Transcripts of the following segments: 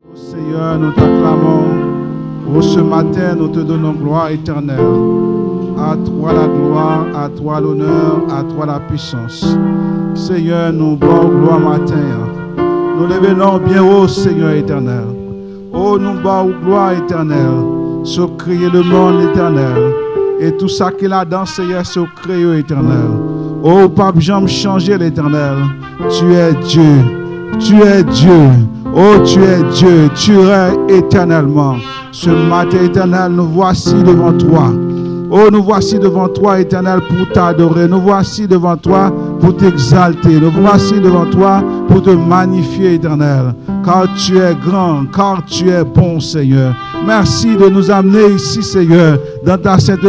Seigneur, nous t'acclamons. Oh, ce matin, nous te donnons gloire éternelle. À toi la gloire, à toi l'honneur, à toi la puissance. Seigneur, nous bons gloire matin. Nous levons bien haut, Seigneur éternel. Oh, nous bons gloire éternelle. Sur créer le monde éternel. Et tout ça qu'il a dans, Seigneur, sur créer éternel. Oh, Pape Jean, changer l'éternel. Tu es Dieu. Tu es Dieu. Oh, tu es Dieu. Tu es éternellement. Ce matin éternel, nous voici devant toi. Oh, nous voici devant toi, éternel, pour t'adorer. Nous voici devant toi pour t'exalter. Nous voici devant toi pour te magnifier, éternel. Car tu es grand, car tu es bon, Seigneur. Merci de nous amener ici, Seigneur, dans ta sainte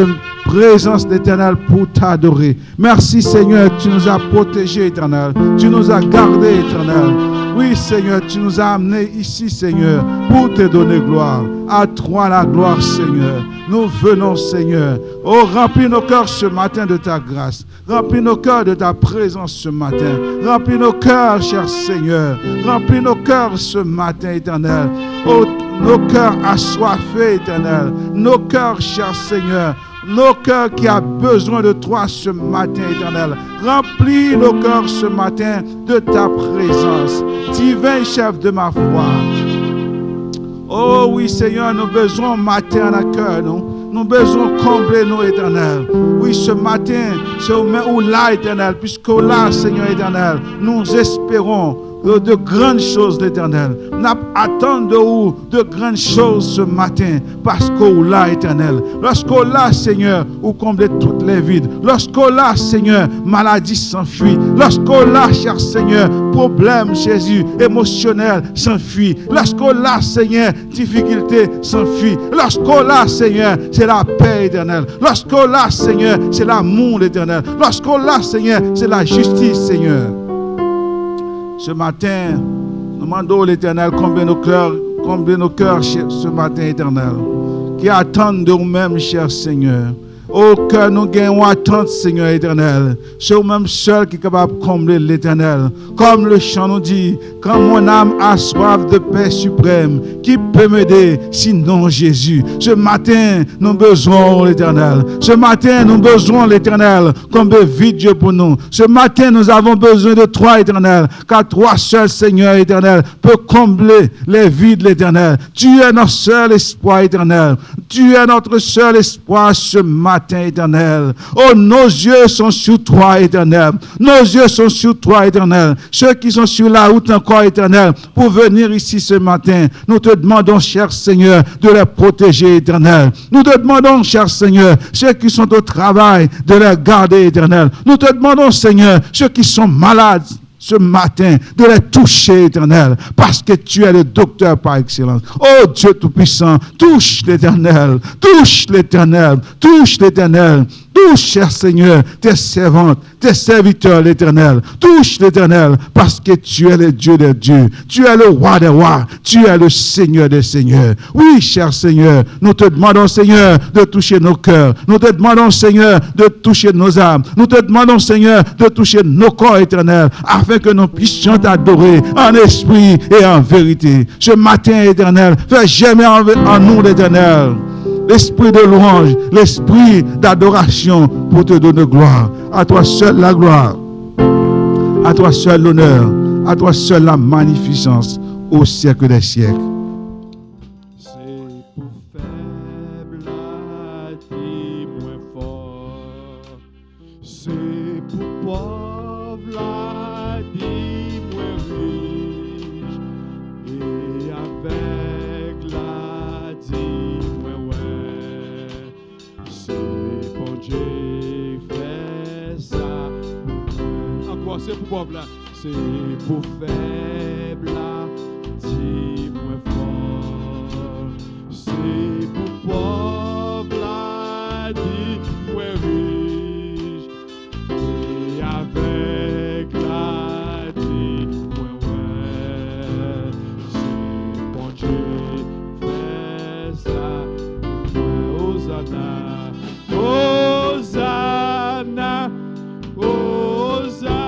présence d'éternel pour t'adorer. Merci, Seigneur, tu nous as protégés, éternel. Tu nous as gardés, éternel. Oui, Seigneur, tu nous as amenés ici, Seigneur, pour te donner gloire. À toi la gloire, Seigneur. Nous venons, Seigneur. Oh, remplis nos cœurs ce matin de ta grâce. Remplis nos cœurs de ta présence ce matin. Remplis nos cœurs, cher Seigneur. Remplis nos cœurs ce matin, éternel. Oh, nos cœurs assoiffés, éternel. Nos cœurs, cher Seigneur. Nos cœurs qui ont besoin de toi ce matin, éternel. Remplis nos cœurs ce matin de ta présence. Divin chef de ma foi. Oh oui, Seigneur, nous besoin matin à cœur, nous besoin combler nos éternels. Oui, ce matin, c'est où là, éternel, puisque là, Seigneur éternel, nous espérons de grandes choses, l'Éternel. Nous attendons de vous de grandes choses ce matin, parce qu'au là, éternel. Lorsqu'au là, Seigneur, vous comblez toutes les vides. Lorsqu'au là, Seigneur, maladie s'enfuit. Lorsqu'au là, cher Seigneur, problème, Jésus, émotionnel s'enfuit. Lorsqu'au là, Seigneur, difficulté s'enfuit. Lorsqu'au là, Seigneur, c'est la paix éternelle. Lorsqu'au là, Seigneur, c'est l'amour éternel. Lorsqu'au là, Seigneur, c'est la justice, Seigneur. Ce matin, nous demandons l'Éternel combler nos cœurs ce matin, éternel, qui attendent de nous-mêmes, cher Seigneur. Au cœur, nous gagnons attente, Seigneur éternel. C'est vous-même seul qui est capable de combler l'éternel. Comme le chant nous dit, quand mon âme a soif de paix suprême, qui peut m'aider sinon Jésus? Ce matin, nous avons besoin de l'éternel. Ce matin, nous avons besoin de l'éternel. Combler vite Dieu pour nous. Ce matin, nous avons besoin de toi, éternel. Car toi seul, Seigneur éternel, peut combler les vides, l'éternel. Tu es notre seul espoir éternel. Tu es notre seul espoir ce matin, éternel. Oh, nos yeux sont sur toi, éternel. Nos yeux sont sur toi, éternel. Ceux qui sont sur la route encore, éternel, pour venir ici ce matin, nous te demandons, cher Seigneur, de les protéger, éternel. Nous te demandons, cher Seigneur, ceux qui sont au travail, de les garder, éternel. Nous te demandons, Seigneur, ceux qui sont malades ce matin, de les toucher, éternel, parce que tu es le docteur par excellence. Oh Dieu Tout-Puissant, touche l'éternel, touche l'éternel, touche l'éternel. Touche, cher Seigneur, tes servantes, tes serviteurs, l'Éternel. Touche l'Éternel, parce que tu es le Dieu des dieux. Tu es le roi des rois. Tu es le Seigneur des seigneurs. Oui, cher Seigneur, nous te demandons, Seigneur, de toucher nos cœurs. Nous te demandons, Seigneur, de toucher nos âmes. Nous te demandons, Seigneur, de toucher nos corps éternels, afin que nous puissions t'adorer en esprit et en vérité. Ce matin, éternel, fais jamais en nous, l'Éternel, l'esprit de louange, l'esprit d'adoration pour te donner gloire. À toi seul la gloire, à toi seul l'honneur, à toi seul la magnificence au siècle des siècles. C'est pour faible la dit moins fort, c'est pour pauvre la dit moins riche, et avec la dit moins ouais, c'est pour Dieu fait ça. Encore c'est pour pauvre là, c'est pour faible la dit moins fort, c'est pour pauvre la dit moins riche, et avec la dit moins ouais, c'est bon Dieu fait ça, Hosanna, Hosanna, Hosanna,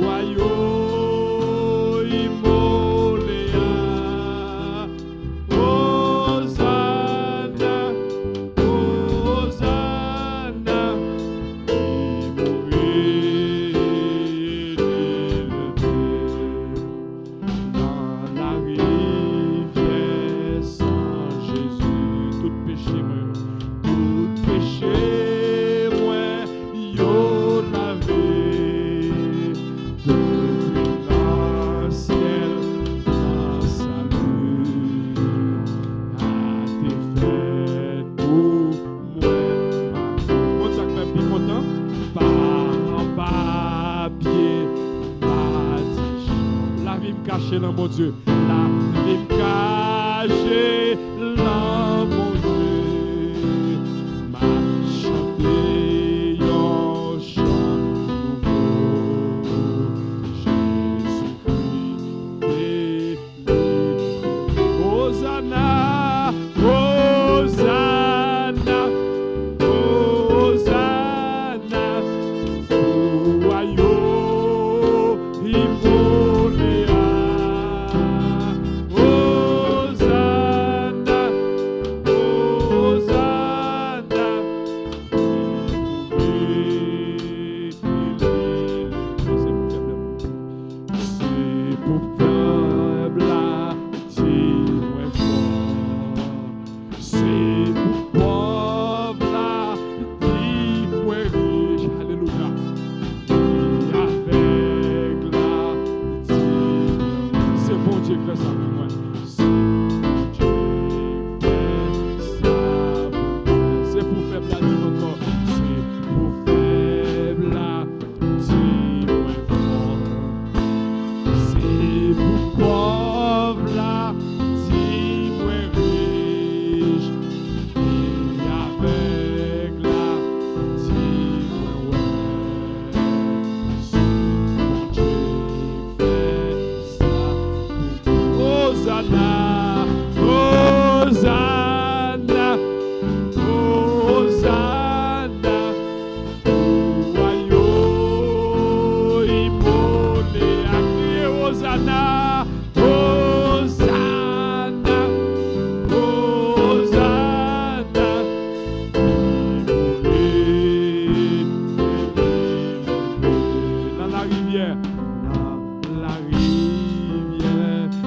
royaume caché dans mon Dieu. La vie cachée dans mon Dieu. M'a chanté un chant nouveau. Jésus-Christ est Hosanna, Hosanna, Hosanna. Royaume Immoléa. Hosanna, Hosanna. C'est pour peuple là, dis-moi fort. C'est pour pauvre là, dis-moi riche. Alléluia. Avec la c'est bon Dieu qui fait ça pour moi. C'est bon Dieu qui fait ça pour moi. C'est pour faible là, dis encore. C'est pour faible là, dis-moi fort. C'est pour pauvre là, dis-moi riche. Et avec la, dis-moi ouais. C'est bon Dieu qui fait ça. Hosanna, Hosanna, Hosanna. Royaume Immoléa. Criez Hosanna, Hosanna, Hosanna. Dans la rivière,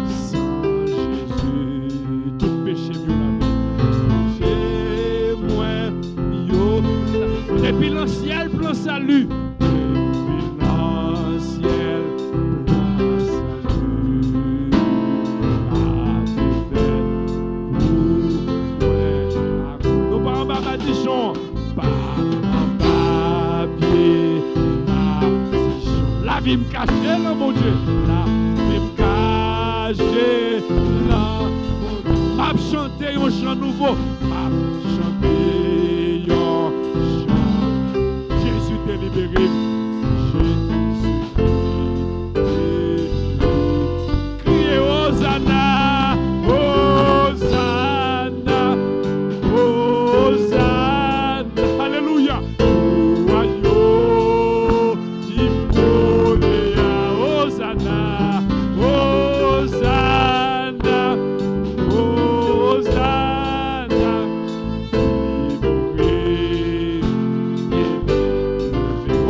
sans Jésus, tout péché mieux lavé. J'ai moins mieux. Depuis l'ancien plan salut. Depuis l'ancien plan salut. Nous pas en bas Dijon, pas en bas pied, la vie me cachée là mon Dieu, la vie me cachée là mon Dieu. M'a chanté un chant nouveau, m'a chanté un chant. Jésus t'est libéré, Jésus t'est libéré. Criez Hosanna, Hosanna, Hosanna. Alléluia. Royaume Immoléa. Hosanna, Hosanna, Hosanna.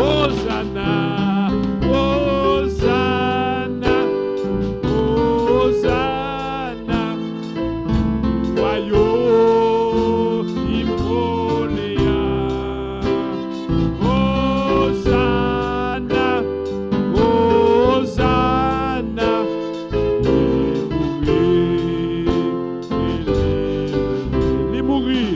Hosanna, Hosanna, Hosanna. Royaume Immoléa. Hosanna, Hosanna. Les mourir,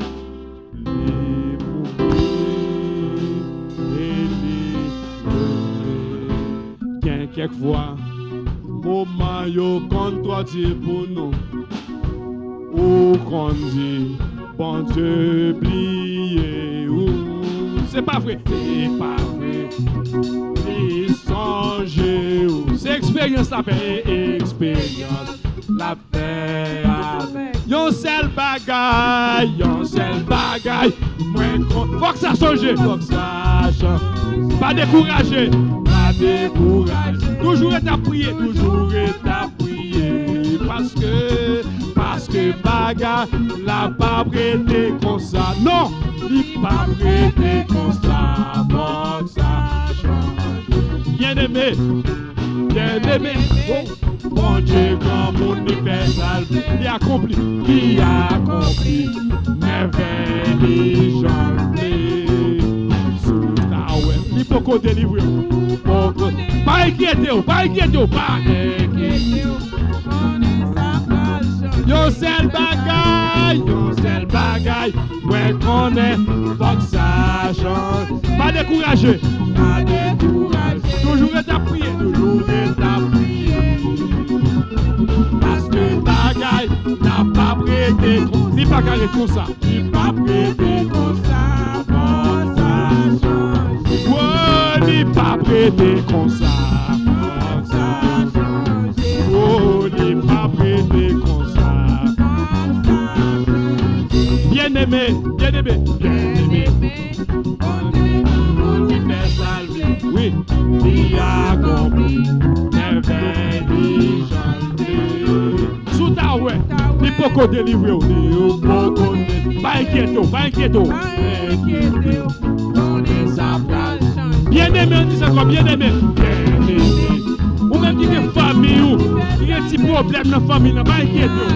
quelquefois, moment yo contre Dieu pour nous, ou qu'on dit, bon Dieu, plié, ou c'est pas vrai, il songe, ou c'est expérience la paix, expérience la paix. Yon seul bagay, faut que ça change, pas décourager. Toujours est à prier, parce que baga la pas prêté comme ça. Non, il pas prêté comme ça. Bon, ça change. Bien aimé, bon Dieu, comme on y fait ça, il accomplit, merveille, janté. Il faut qu'on délivre. Pas inquiété. Yon seul bagay, ouais qu'on est, faut que ça change. Pas décourager. Toujours est à prier. prêté comme ça. Il pas prêté comme ça, bon ça change. Oh, il pas prêté comme ça, bon ça change. Oh, il pas prêté comme ça, bon ça change. Bien-aimé, bien-aimé, bien-aimé. Oui, il a accompli merveille chanter. Sous ta ouais, il peut qu'on délivre, il peut qu'on délivre. Pas inquiétez, pas inquiétez. Bien-aimé, on dit ça comme bien-aimé. Bien-aimé. Ou même qui est famille, ou il y a un petit problème dans la famille, pas inquiétez.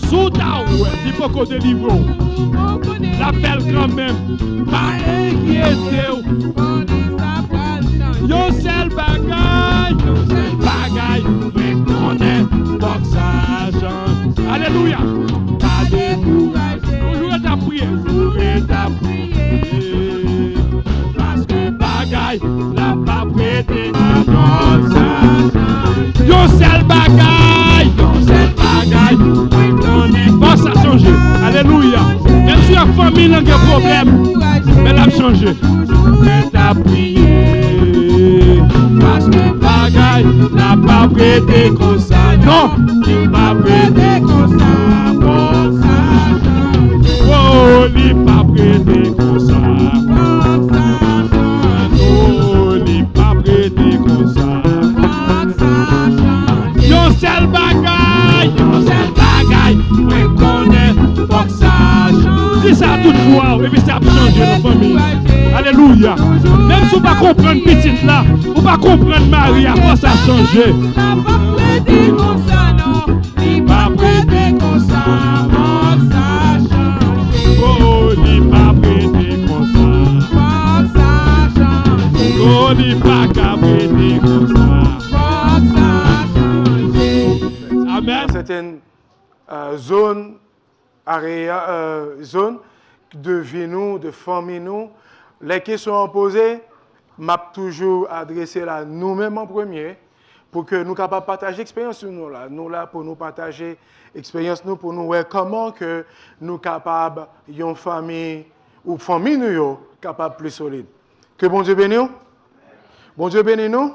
Sous ta ouais, il peut qu'on délivre. L'appel quand même, pas inquiété. Yo seul bagaille, mais on est donc ça change. Alléluia. Pas découragé. Toujours ta prière, toujours ta prière. Parce que bagaille, la pas prêté. Donc ça change. Yo seul bagaille, mais on est donc ça change. Alléluia. Même si la famille a un problème, mais elle a changé. Elle a prié. Parce que bagaille n'a pas prêté comme ça. Non, il n'a pas prêté comme ça. Comme ça. Oh, il n'a pas prêté comme ça. Comme ça. Oh, il n'a pas prêté comme ça. Comme ça. Yon seul bagaille. Mais qu'on est comme ça. Dis ça toutefois, et puis ça a changé nos familles. Alléluia. Même si vous ne comprenez pas petite là, vous ne pas comprendre Marie, après ça a changé. Il n'a pas prêté comme ça, non. Il n'a pas prêté comme ça, comme ça a changé. Oh, il n'a pas prêté comme ça, comme ça a changé. Oh, il n'a pas prêté comme ça, comme ça a changé. Amen. Certaines zones, zones de vie nous, de famille nous, les questions posées, m'a toujours adressé là nous-mêmes en premier pour que nous capables partager l'expérience nous là. Nous là pour nous partager l'expérience nous pour nous voir comment que nous capables une famille ou famille nous capable plus solide. Que bon Dieu bénisse nous. Bon Dieu bénisse nous.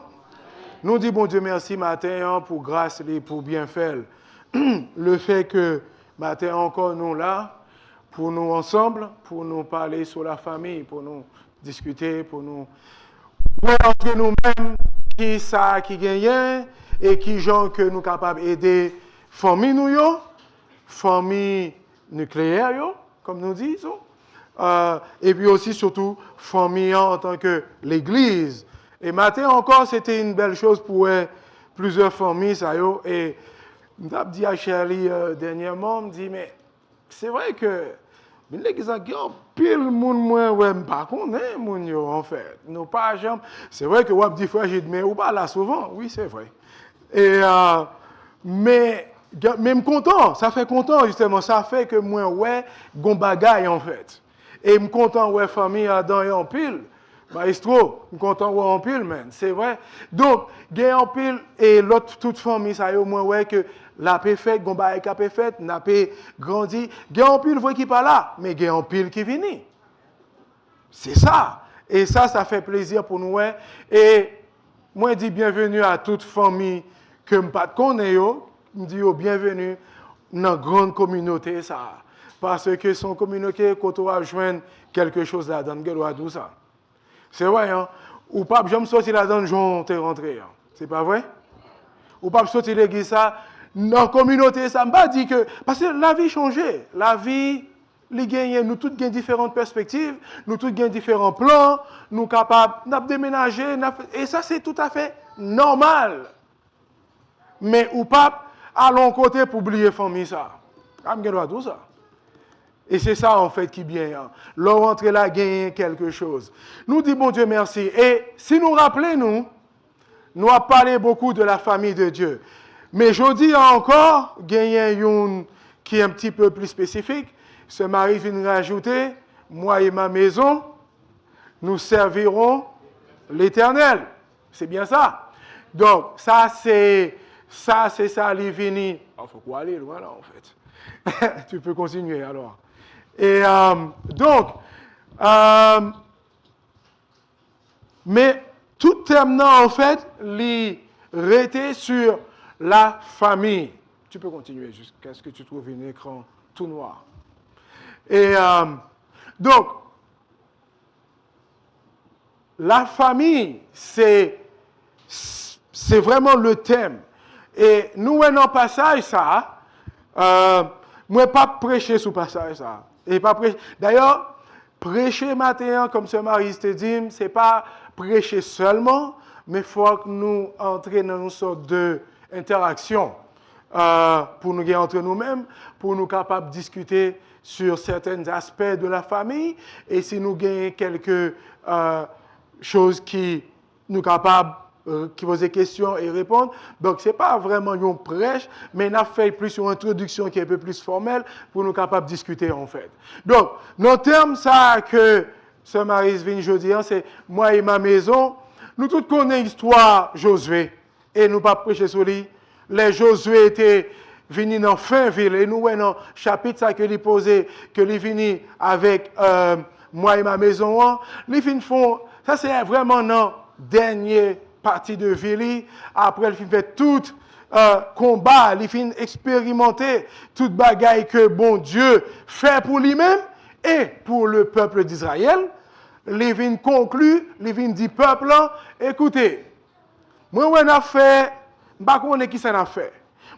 Nous disons bon Dieu merci matin pour grâce et pour bien faire. Le fait que matin encore nous là pour nous ensemble, pour nous parler sur la famille, pour nous discuter, pour nous voir entre nous-mêmes qui ça qui gagne et qui gens que nous capables d'aider famille nous yo, famille nucléaire yo, comme nous disons, et puis aussi surtout famille en tant que l'Église. Et matin encore c'était une belle chose pour plusieurs familles ça yo et m'a dit à Shirley dernièrement, me dit mais c'est vrai que l'église a pile monde moins ouais pas connaît mon yo en fait. Nous pas jamais c'est vrai que on dit frère j'ai mais ou pas là souvent, oui c'est vrai. Et mais même content, ça fait content justement, ça fait que moi ouais gon bagaille en fait. Et me content ouais famille a dans en pile. Maestro, je suis content de en pile, man. C'est vrai. Donc, il y a en pile et l'autre, toute famille, ça y est au moins, ouais, que la paix faite, gomba et paix faite, la paix grandit. Il y a en pile, vous qui pas là, mais il y a en pile qui vient. C'est ça. Et ça fait plaisir pour nous, ouais. Et moi, je dis bienvenue à toute famille que je ne connais pas. Je dis bienvenue dans la grande communauté, ça. Parce que son communauté, quand on va joindre quelque chose là-dedans, on doit tout ça. C'est vrai, hein? Ou pas, je me sortis là-dedans, je suis rentré. Hein? C'est pas vrai? Ou pas sortir de l'église, ça, dans la communauté, ça ne m'a pas dit que. Parce que la vie change. La vie, nous tous gagnons différentes perspectives, nous tous gagnons différents plans, nous sommes capables de déménager, et ça, c'est tout à fait normal. Mais ou pas, allons côté pour oublier la famille, ça. Je dois tout ça. Et c'est ça, en fait, qui est bien. Leur rentrée là, gagne quelque chose. Nous disons, bon Dieu, merci. Et si nous rappelons, nous avons parlé beaucoup de la famille de Dieu. Mais je dis encore, il y a une qui est un petit peu plus spécifique. Ce mari vient rajouter, moi et ma maison, nous servirons l'Éternel. C'est bien ça. Donc, ça, c'est ça, c'est ça, il vini. Il faut quoi aller loin là, en fait. Tu peux continuer alors. Et donc, mais tout thème là, en fait, il était sur la famille. Tu peux continuer jusqu'à ce que tu trouves un écran tout noir. Et donc, la famille, c'est vraiment le thème. Et nous, dans le passage, ça, moi, pas prêcher sur le passage, ça. Et pas prêcher. D'ailleurs, prêcher matin, comme ce Marie te dit, c'est pas prêcher seulement, mais il faut que nous entrions dans une sorte d'interaction pour nous gagner entre nous-mêmes, pour nous capables de discuter sur certains aspects de la famille, et si nous gagnons quelques choses qui nous capables qui posent des questions et répondre. Donc, ce n'est pas vraiment une prêche, mais on a fait plus une introduction qui est un peu plus formelle pour nous capables de discuter, en fait. Donc, nos termes, ça, que ce Marie vient aujourd'hui, c'est moi et ma maison. Nous tous connaissons l'histoire Josué, et nous pas prêcher sur lui. Les Josué étaient venus dans fin ville, et nous, dans le chapitre ça, que lui posait, que lui venu avec moi et ma maison, les fins font, ça c'est vraiment dans dernier partie de ville. Après, il fait tout combat, il fin expérimenter toute bagaille que bon Dieu fait pour lui-même et pour le peuple d'Israël. Il vient conclut, il vient dit peuple, écoutez, moi on a fait, pas qu'on est qui ça a fait.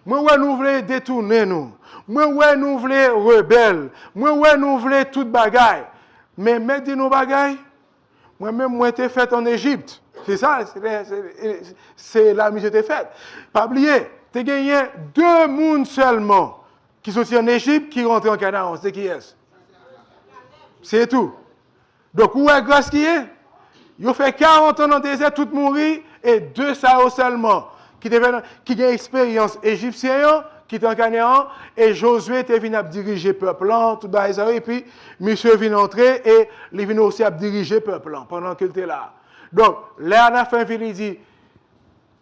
Moi nous voulons détourner nous. Moi nous voulons rebelles. Moi nous voulons toute bagaille. Mais mettez nos bagailles. Moi-même, moi, été fait en Égypte. C'est ça, c'est la mission que faite. Pas oublier, tu as gagné 2 mondes seulement qui sont en Égypte, qui rentrent en Canaan. C'est qui est? C'est tout. Donc, où est grâce qui est? Ils ont fait 40 ans dans le désert, tout mourir, et 2 ça seulement, qui ont une expérience égyptienne, qui est en Canaan, et Josué était venu à diriger le peuple, tout ça, et puis, monsieur vient entrer, et il vient aussi à diriger le peuple, pendant qu'il était là. Donc, là, à la fin, il dit,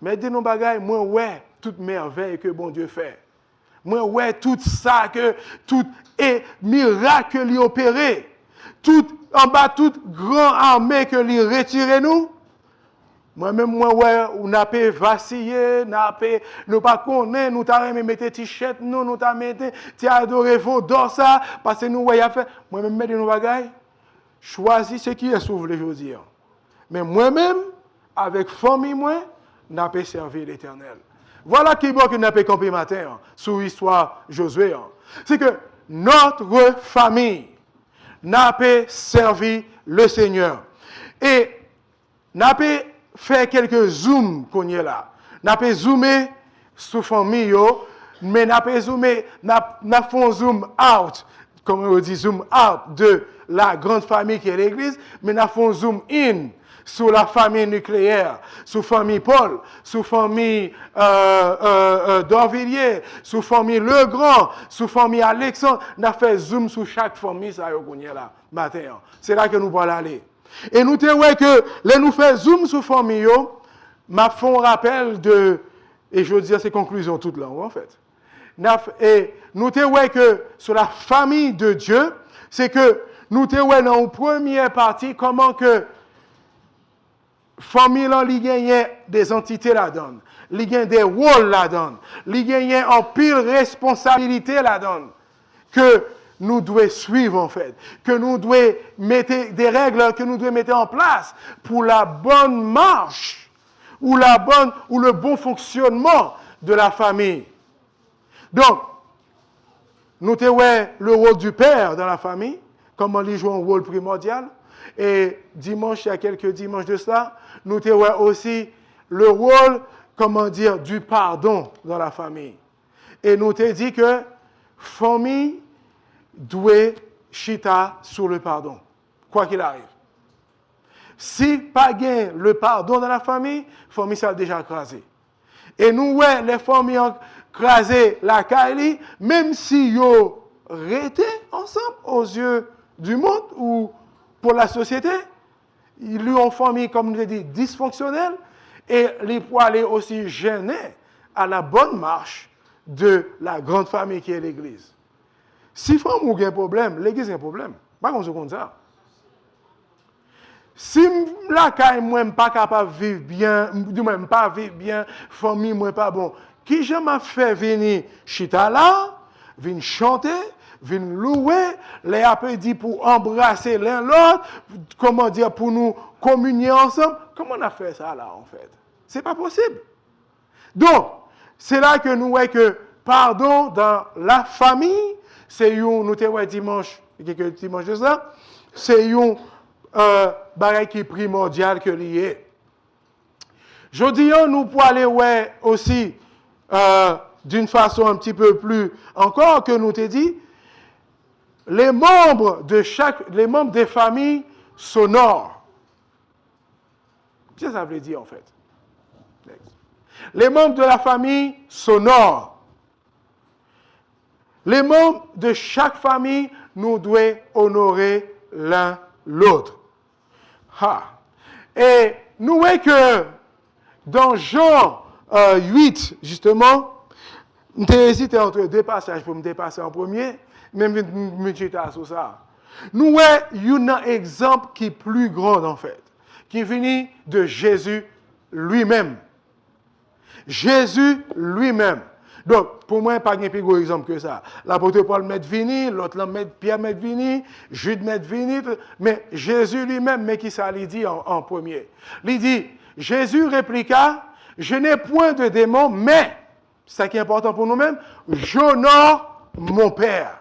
mais dis-nous bagaille, moi, ouais, toute merveille que bon Dieu fait. Moi, ouais, tout ça, que tout est miracle qu'il opéré. Tout, en bas, toute grande armée que lui retiré nous. Moi-même, moi, ouais, on n'a pas vacillé, nous pas connaît, nous t'avons mis t-shirt, nous t'avons mis, tu as adoré vos dans ça, parce que nous, ouais, a fait. Moi-même, mettez nos bagailles, choisis ce qui est sauvé aujourd'hui. Mais moi-même, avec famille, moi, n'a pas servi l'Éternel. Voilà qui est bon que n'a pas campé matin, sur l'histoire Josué. C'est que notre famille n'a pas servi le Seigneur. Et n'a pas fait quelques zooms qu'on y est là. N'a pas zoomé sur famille, mais n'a pas zoomé, n'a fait zoom out, comme on dit, zoom out de la grande famille qui est l'Église, mais n'a fait zoom in sur la famille nucléaire, sur la famille Paul, sur la famille d'Orvilliers, sur la famille Legrand, sur la famille Alexandre. N'a fait zoom sur chaque famille, ça qu'on y est là, matin. C'est là que nous allons aller. Et nous te voyons que, là nous faisons zoom sur la famille, m'a fait un rappel de, et je veux dire ces conclusions toutes là, en fait. Et nous te voyons que sur la famille de Dieu, c'est que nous te voyons dans la première partie comment que famille là, il gagne des entités là-dedans, il gagne des rôles là-dedans, il gagne en pile responsabilité là-dedans, que nous devons suivre en fait, que nous devons mettre des règles que nous devons mettre en place pour la bonne marche ou le bon fonctionnement de la famille. Donc, nous avons le rôle du père dans la famille, comment il joue un rôle primordial. Et dimanche, il y a quelques dimanches de cela, nous avons aussi le rôle, comment dire, du pardon dans la famille. Et nous avons dit que famille doit chita sur le pardon, quoi qu'il arrive. Si pas gain le pardon dans la famille ça a déjà crasé. Et nous, ouais, les familles ont crasé la Kylie, même si ils ont resté ensemble aux yeux du monde ou pour la société, ils ont une famille, comme nous l'avons dit, dysfonctionnelle, et les poils aussi gênés à la bonne marche de la grande famille qui est l'Église. Si femme ou un problème, l'Église a un problème. Pas comme ça. Si la caille moi pas capable de vivre bien, du même pas vivre bien, famille moi pas bon, qui je m'a fait venir chita là, venir chanter, venir louer, les après dit pour embrasser l'un l'autre, comment dire pour nous communier ensemble, comment on a fait ça là en fait? C'est pas possible. Donc, c'est là que nous voyons que pardon dans la famille, c'est nous te dimanche, quelques dimanches de ça, c'est bagage qui est primordial que lié. Je dis, nous pouvons aller aussi d'une façon un petit peu plus encore que nous te dit, les membres des familles s'honorent. Qu'est-ce que ça veut dire en fait? Les membres de la famille s'honorent. Les membres de chaque famille nous doivent honorer l'un l'autre. Et nous voyons que dans Jean 8, justement, j'ai hésité entre deux passages pour me dépasser en premier, même je sur ça. Nous voyons un exemple qui est plus grand en fait, qui vient de Jésus lui-même. Jésus lui-même. Donc, pour moi, pas de plus gros exemple que ça. L'apôtre Paul met vini, l'autre Pierre met vini, Jude met vini, mais Jésus lui-même, mais qui ça lui dit en premier? Il dit, Jésus répliqua, je n'ai point de démon, mais, c'est ça qui est important pour nous-mêmes, j'honore mon Père.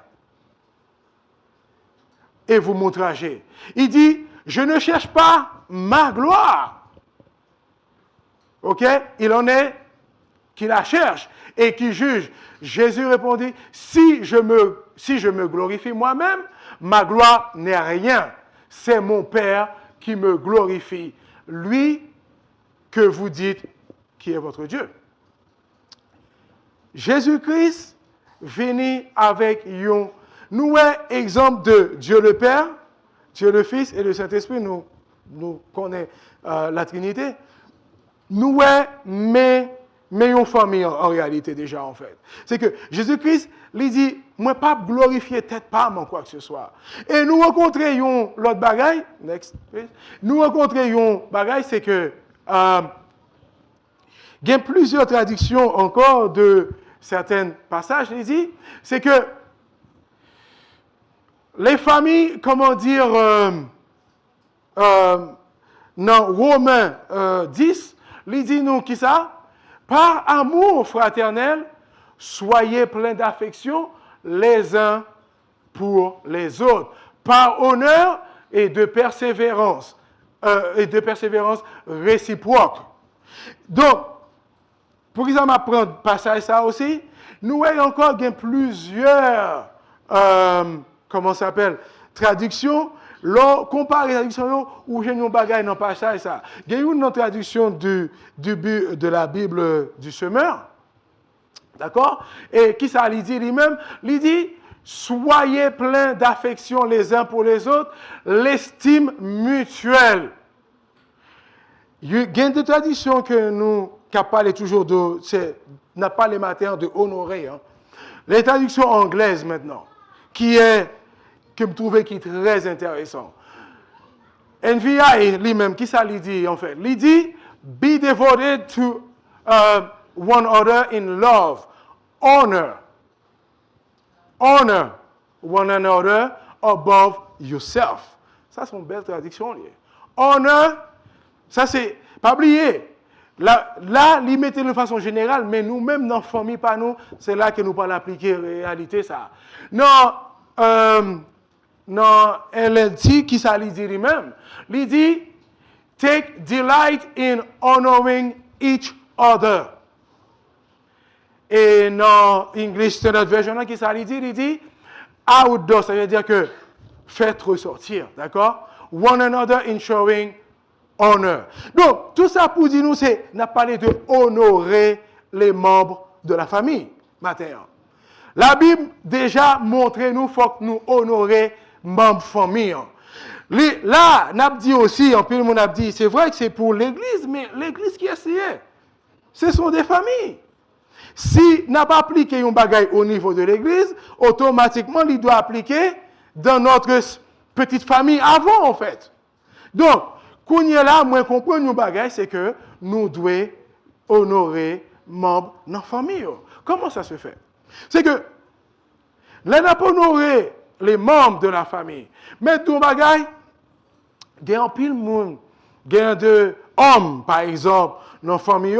Et vous m'outragez. Il dit, je ne cherche pas ma gloire. Ok? Il en est qui la cherche et qui juge. Jésus répondit, si je me glorifie moi-même, ma gloire n'est rien. C'est mon Père qui me glorifie. Lui que vous dites qui est votre Dieu. Jésus-Christ venu avec un nouveau exemple de Dieu le Père, Dieu le Fils et le Saint-Esprit. Nous connaissons la Trinité. Nous mais une famille en réalité déjà en fait. C'est que Jésus-Christ lui dit, moi pas glorifier tête pas mon quoi que ce soit. Et nous rencontrons l'autre bagaille, next please. Nous rencontrons bagaille, c'est que il y a plusieurs traductions encore de certains passages, il dit, c'est que les familles, comment dire, dans Romains 10, il dit nous qui ça? Par amour fraternel, soyez pleins d'affection les uns pour les autres. Par honneur et de persévérance réciproque. Donc, pour qu'ils m'apprennent passage ça aussi, nous voyons encore qu'il y a plusieurs, traductions. Comparé à la traduction où j'ai une bagaille dans le passage ça. Il y a une traduction de la Bible du semeur. D'accord? Et qui ça lui dit lui-même? Il dit, soyez pleins d'affection les uns pour les autres, l'estime mutuelle. Il y a une tradition que nous parlons toujours de, n'a pas les matins de honorer. Hein. Les traductions anglaises maintenant, que je trouvais qui est très intéressant. NVI lui-même, qui ça lui dit en fait? Il dit, be devoted to one another in love. Honor one another above yourself. Ça, c'est une belle traduction. Honor, ça c'est, pas oublier. Là, il mettait de façon générale, mais nous-mêmes, dans la famille, pas nous, c'est là que nous pas l'appliquer en réalité, ça. Non, elle dit, qui ça lui dit lui-même? Il dit, take delight in honoring each other. Et dans English Standard Version, qui ça lui dit? Il dit, outdoor, ça veut dire que faites ressortir, d'accord? One another in showing honor. Donc, tout ça pour dire nous, c'est, n'a parlé de honorer les membres de la famille, maintenant. La Bible déjà montre nous, faut que nous honorions membres famille. Là, n'a dit aussi, en plus, on a dit, c'est vrai que c'est pour l'Église, mais l'Église qui est essayée, ce sont des familles. si n'a pas appliqué un bagage au niveau de l'église, automatiquement, il doit appliquer dans notre petite famille avant, en fait. Donc, quand il est là, moi, comprendre un bagage, c'est que nous devons honorer membres de notre famille. Comment ça se fait? C'est que, là, on n'a pas honoré les membres de la famille. Mais dans le bagage, il y a un pile monde, il y a de hommes, par exemple, dans la famille,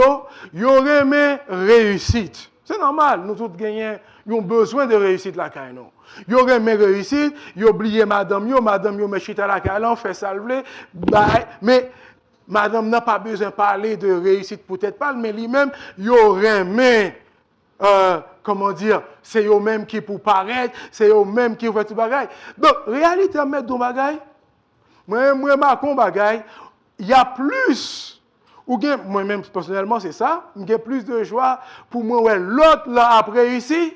ils auraient aimé réussite. C'est normal, nous tous gagnons, ils ont besoin de réussite la caille. Ils auraient aimé réussite, ils ont oublié madame, ils me chita la caille, on fait salver, mais madame n'a pas besoin de parler de réussite, peut-être pas, mais lui-même, ils auraient aimé, comment dire, c'est eux-mêmes qui pour paraître, c'est eux-mêmes qui font tout bagaille. Donc, réalité, mettre dans bagaille, moi, bagaille, il y a plus, ou bien, moi-même, personnellement, c'est ça, il y a plus de joie pour moi, ouais, l'autre, là, a réussi,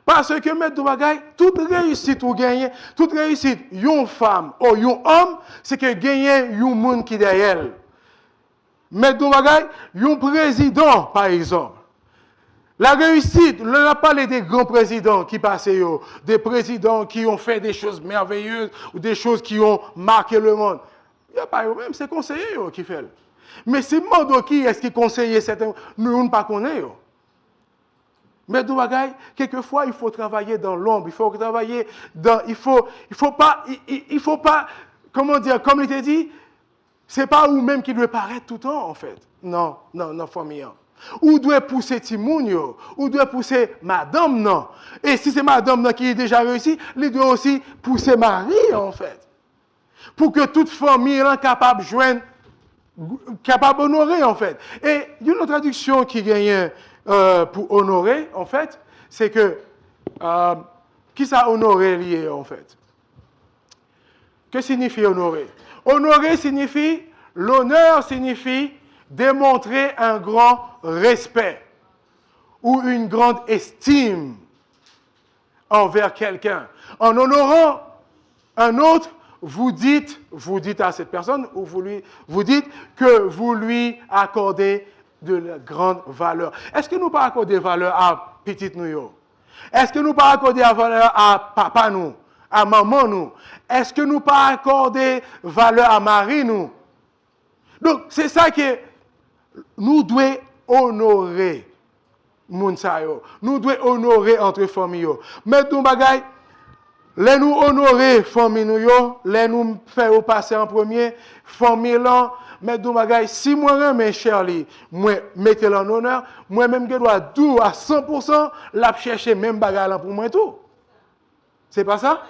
parce que, mettre dans bagaille, toute réussite ou gagner, toute réussite, une femme ou un homme, c'est que gagner un monde qui est derrière elle. Mettre dans bagaille, un président, par exemple. La réussite, on a parlé des grands présidents qui passaient, des présidents qui ont fait des choses merveilleuses ou des choses qui ont marqué le monde. Il n'y a pas eux-mêmes, c'est conseiller qui fait. Mais c'est monde qui est-ce qui conseille certains, nous ne pas connaissons. Mais dans bagaille, quelquefois, il faut travailler dans l'ombre, il faut travailler dans, il faut pas, comment dire, comme il t'a dit, c'est pas vous-même qui doit paraître tout le temps, en fait. Non, famille. Ou doit pousser Timounio, ou doit pousser madame, non. Et si c'est madame non, qui est déjà réussi, il doit aussi pousser Marie, en fait. Pour que toute famille soit capable de joindre, capable d'honorer, en fait. Et il y a une traduction qui gagne pour honorer, en fait, c'est que, qui ça honorer lié, en fait? Que signifie honorer? Honorer signifie, l'honneur signifie démontrer un grand respect ou une grande estime envers quelqu'un. En honorant un autre, vous dites à cette personne, ou vous dites que vous lui accordez de la grande valeur. Est-ce que nous pas accorder valeur à petite nous? Est-ce que nous pas accorder valeur à papa nous, à maman nous? Est-ce que nous pas accorder valeur à Marie nous? Donc, c'est ça que nous devons honorer Mounsayo. Nous devons honorer entre familles. Mais nous bagay, les nous honorer famille nous, les nous faire passer en premier, famille là, mais nous bagay, si moi mes Shirley, moi mettez en honneur, moi même je dois tout à 100% la chercher même bagay là pour moi tout. C'est pas ça?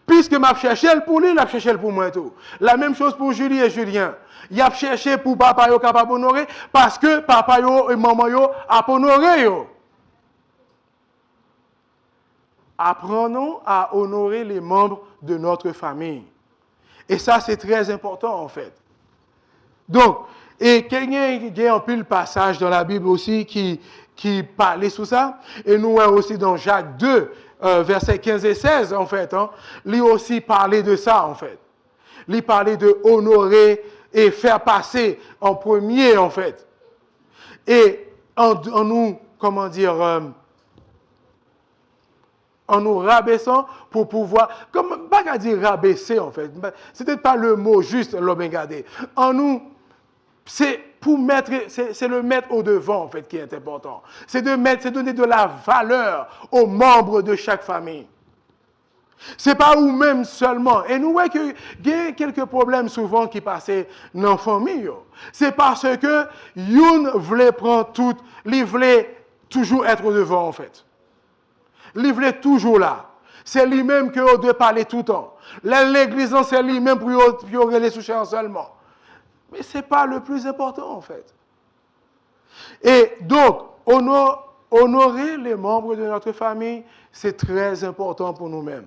Puisque m'a cherché pour lui, l'a cherché pour moi tout. La même chose pour Julie et Julien. Il a cherché pour papa yo capable honorer parce que papa yo et maman yo a honoré yo. Apprenons à honorer les membres de notre famille. Et ça c'est très important en fait. Donc, et il y a un peu le passage dans la Bible aussi qui parlait sur ça. Et nous aussi dans Jacques 2, versets 15 et 16 en fait. Il aussi parlait de ça en fait. Il parlait de honorer et faire passer en premier, en fait. Et en nous, comment dire, en nous rabaissant pour pouvoir, comme, pas dire rabaisser, en fait. C'est peut-être pas le mot juste, l'homme gardé. En nous, c'est pour mettre, c'est le mettre au devant, en fait, qui est important. C'est donner de la valeur aux membres de chaque famille. C'est pas vous-même seulement. Et nous voyons qu'il y a quelques problèmes souvent qui passaient dans la famille. C'est parce que Youn voulait prendre tout, il voulait toujours être au devant en fait. Il voulait toujours là. C'est lui-même qui doit parler tout le temps. L'église, c'est lui-même pour les soucier seulement. Mais ce n'est pas le plus important en fait. Et donc, honorer les membres de notre famille, c'est très important pour nous-mêmes.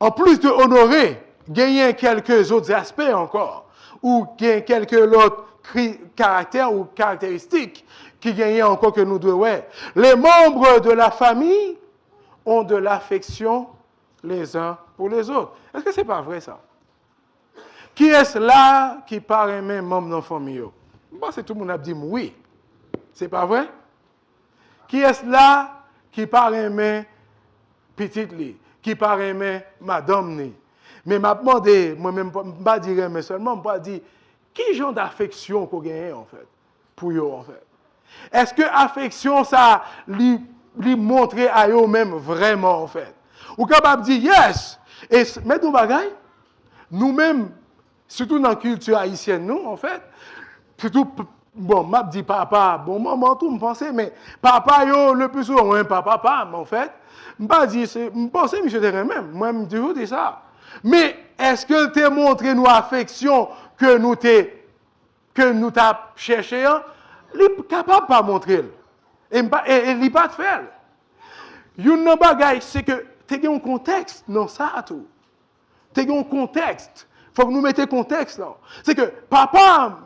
En plus de honorer, gagner quelques autres aspects encore, ou gagner quelques autres caractères ou caractéristiques qui gagnent encore que nous devons. Les membres de la famille ont de l'affection les uns pour les autres. Est-ce que ce n'est pas vrai ça? Qui est-ce là qui paraît même membre de la famille? Bon, c'est tout le monde a dit oui. C'est pas vrai? Qui est-ce là qui pas aimé petite li, qui pas aimé madame ni? Mais m'a demandé, moi-même, pas dire mais seulement, pas dire, qui genre d'affection qu'on gagne en fait, pour eux en fait. Est-ce que affection ça lui montrer à eux-mêmes vraiment en fait? Ou capable de dire yes. Et mais nous bagaille, nous-mêmes, surtout dans la culture haïtienne, nous en fait, surtout bon, m'a dit papa, bon maman tout me pensait, mais papa yo le plus souvent ouais, papa, mais en fait, m'a dit c'est, me pensais monsieur de même, moi me toujours dit ça. Mais est-ce que tu as montré nous affection que nous t'a cherché, il est capable pas montrer. Et il n'est pas de faire. Une bagaille, c'est que tu as un contexte dans ça tout. Tu as un contexte. Il faut que nous mettions contexte là. C'est que papa,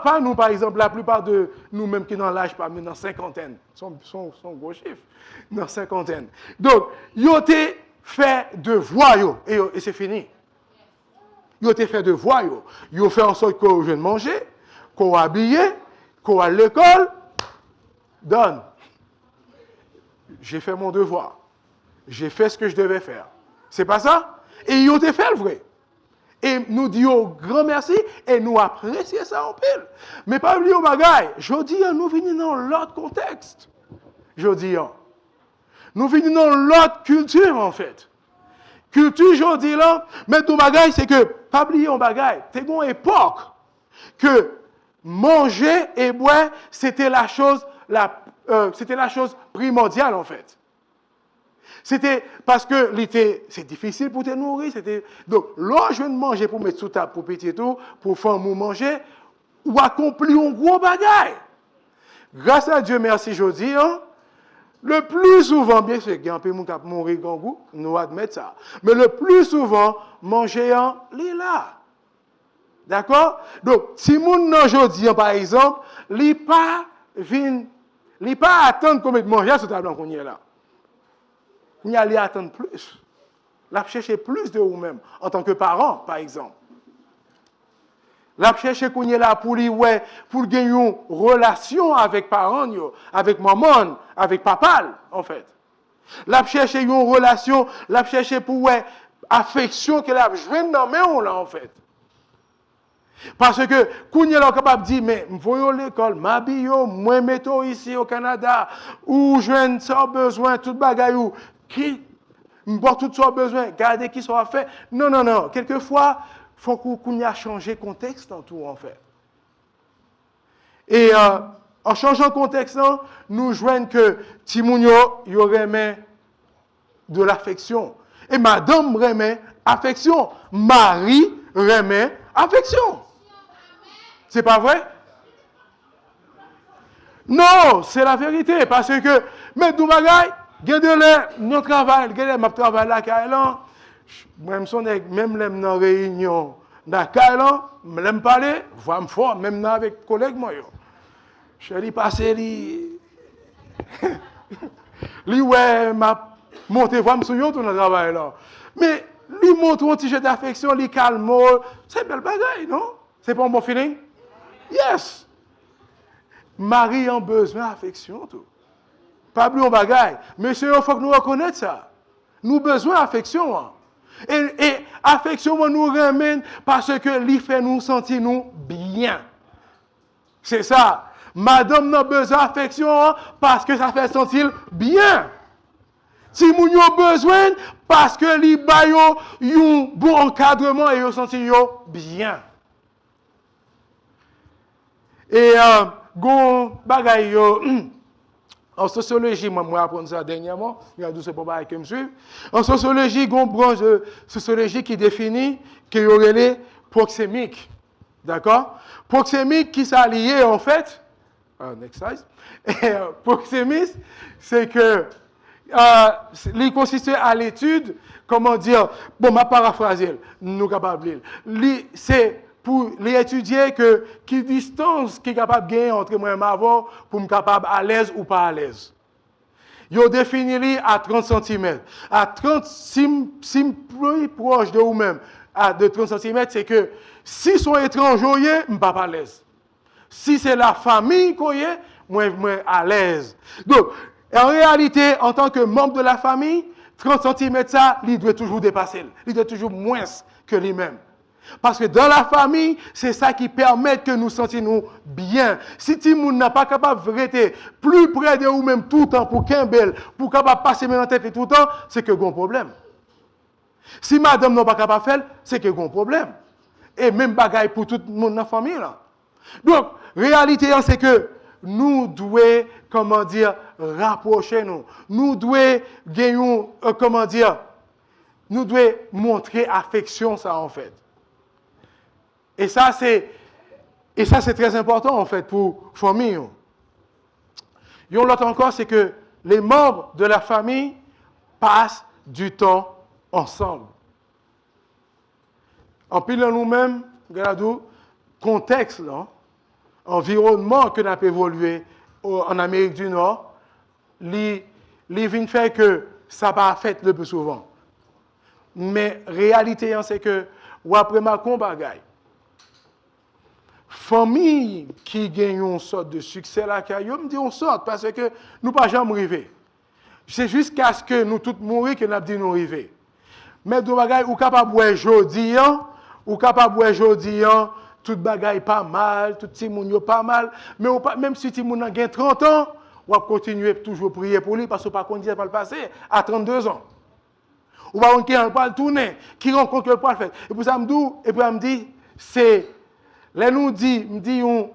pas nous par exemple, la plupart de nous-mêmes qui dans l'âge, parmi dans cinquantaine, sont gros chiffres, dans cinquantaine. Donc, ils ont fait devoir et c'est fini. Ils ont fait devoir. Ils ont fait en sorte qu'on vienne manger, qu'on habillé, qu'on à l'école, donne. J'ai fait mon devoir. J'ai fait ce que je devais faire. C'est pas ça? Et ils ont fait le vrai. Et nous disons grand merci et nous apprécions ça en pile. Mais pas oublier au bagaille. Je dis, nous venons dans l'autre contexte. Je dis, nous venons dans l'autre culture en fait. Culture, je dis là, mais tout bagaille, c'est que, pas oublier au bagaille. C'est une époque que manger et boire, c'était la chose primordiale en fait. C'était parce que c'est difficile pour te nourrir. Donc, là, je viens de manger pour mettre sous table, pour petit tout, pour faire manger, ou accomplir un gros bagage. Grâce à Dieu, merci, je dis, le plus souvent, bien sûr, il y a un peu de monde qui mourir grand goût, nous admettons ça. Mais le plus souvent, manger, il est là. D'accord? Donc, si mon aujourd'hui, par exemple, il n'est pas attendre qu'on mette manger sur table qu'on y est là. Il y a à attendre plus. La chercher plus de vous-même, en tant que parent, par exemple. La chercher qu'on est là pour gagner une relation avec parents, avec maman, avec papa, en fait. La chercher une relation, la chercher pour affection qu'elle a joué dans mes là, en fait. Parce que, quand on est capable de dire, mais voyons l'école, m'habille, moi, mettons ici au Canada, où je n'ai besoin, tout bagaille, qui m'boit tout ça besoin, garder qui soit fait. Non. Quelquefois, il faut qu'on y a changé contexte en tout, en fait. Et en changeant contexte, nous joignons que Timounio, il remet de l'affection. Et madame remet affection. Marie remet affection. C'est pas vrai? Non, c'est la vérité. Parce que, mais d'où bagaille, nous travaillons, je travaille là, même dans la réunion, dans je l'aime parler, je me fort, même avec les collègues, je suis passé, m'a monté, je me souviens de travail là. Mais, lui montre un petit jeu d'affection, lui calme, c'est belle bagaille, non? C'est pas un bon feeling? Yes! Marie a besoin d'affection, tout. Pas plus en bagaille. Monsieur, il faut que nous reconnaissions ça. Nous avons besoin d'affection. Et affection nous ramène parce que lui fait nous sentir nous bien. C'est ça. Madame a besoin d'affection parce que ça fait sentir bien. Si nous avons besoin parce que lui baille un bon encadrement et nous sentir bien. Et gon bagaille en sociologie, moi apprends ça dernièrement, regardez ce pas que me suivre. En sociologie, il y a une branche de sociologie qui définit qu'il y aurait les proxémiques. D'accord? Proxémique qui s'allie en fait, next slide. Proxémiste, c'est que il consiste à l'étude, comment dire, bon, ma paraphrasé, nous capables de lire. C'est pour les étudier que qui distance qui est capable de gagner entre moi et ma voix pour me capable à l'aise ou pas à l'aise. Ils ont défini à 30 cm. À 30 si plus proche de vous-même de 30 cm, c'est que si sont étrangers, je ne suis pas à l'aise. Si c'est la famille qu'on est, moi à l'aise. Donc, Et en réalité, en tant que membre de la famille, 30 cm, ça, il doit toujours dépasser. Il doit toujours moins que lui-même. Parce que dans la famille, c'est ça qui permet que nous sentions bien. Si Timoun n'a pas capable de rester plus près de vous-même tout le temps pour qu'un bel, pour capable passer dans la tête tout le temps, c'est que un problème. Si madame n'a pas capable de faire, c'est que un problème. Et même bagaille pour tout le monde dans la famille. Là. Donc, réalité, c'est que nous devons, comment dire, rapprocher nous. Nous devons gagner, comment dire, nous devons montrer affection, ça en fait. Et ça, c'est très important, en fait, pour la famille. Et l'autre encore, c'est que les membres de la famille passent du temps ensemble. En pile nous-mêmes, regardez, contexte, là, environnement que nous avons évolué en Amérique du Nord, les vient faire que ça va fait le plus souvent. Mais réalité, c'est que, ou après ma bagaille, famille qui gagne une sorte de succès là, je me dis on sorte parce que nous pas jamais arriver. C'est jusqu'à ce que nous tous mourir que nous avons dit nous arriver. Mais de bagaille ou capable de jodi ou capable de jodi tout bagaille pas mal, tout petit monde pas mal, mais même si petit monde a 30 ans, on va continuer toujours prier pour lui parce qu'on pas connaît pas le passé à 32 ans. Ou pas qui en pas le tourner, qui rencontre le pas le faire. Et pour ça me dit c'est là nous dit un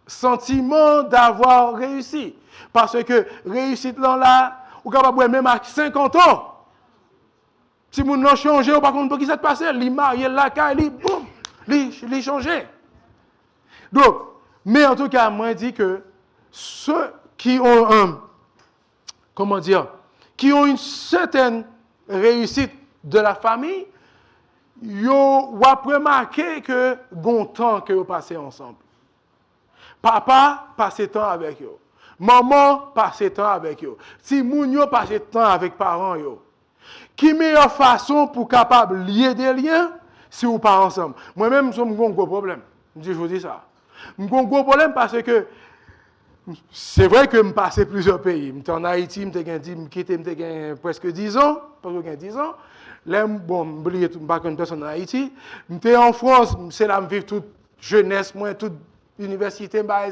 sentiment d'avoir réussi parce que réussite là ou capable même à 50 ans. Si moun n'a changé, ou par contre, pour qui ça te passe, il marié la caille, boum, il changé. Donc, mais en tout cas, moi, je dis que ceux qui ont qui ont une certaine réussite de la famille, ils ont remarqué que bon temps que vous passez ensemble. Papa passe temps avec eux. Maman passe temps avec eux. Si moun yo passe temps avec parents yo. Qui meilleure façon pour capable lier des liens si vous pas ensemble. Moi-même, j'ai un gros problème. Je vous dis ça. J'ai un gros problème parce que c'est vrai que je passe plusieurs pays. Je suis en Haïti, je quitté presque 10 ans, parce que j'ai 10 ans. Là, bon, je ne suis pas une personne en Haïti. Je suis en France, c'est là que je vis toute jeunesse, moi, toute université, là,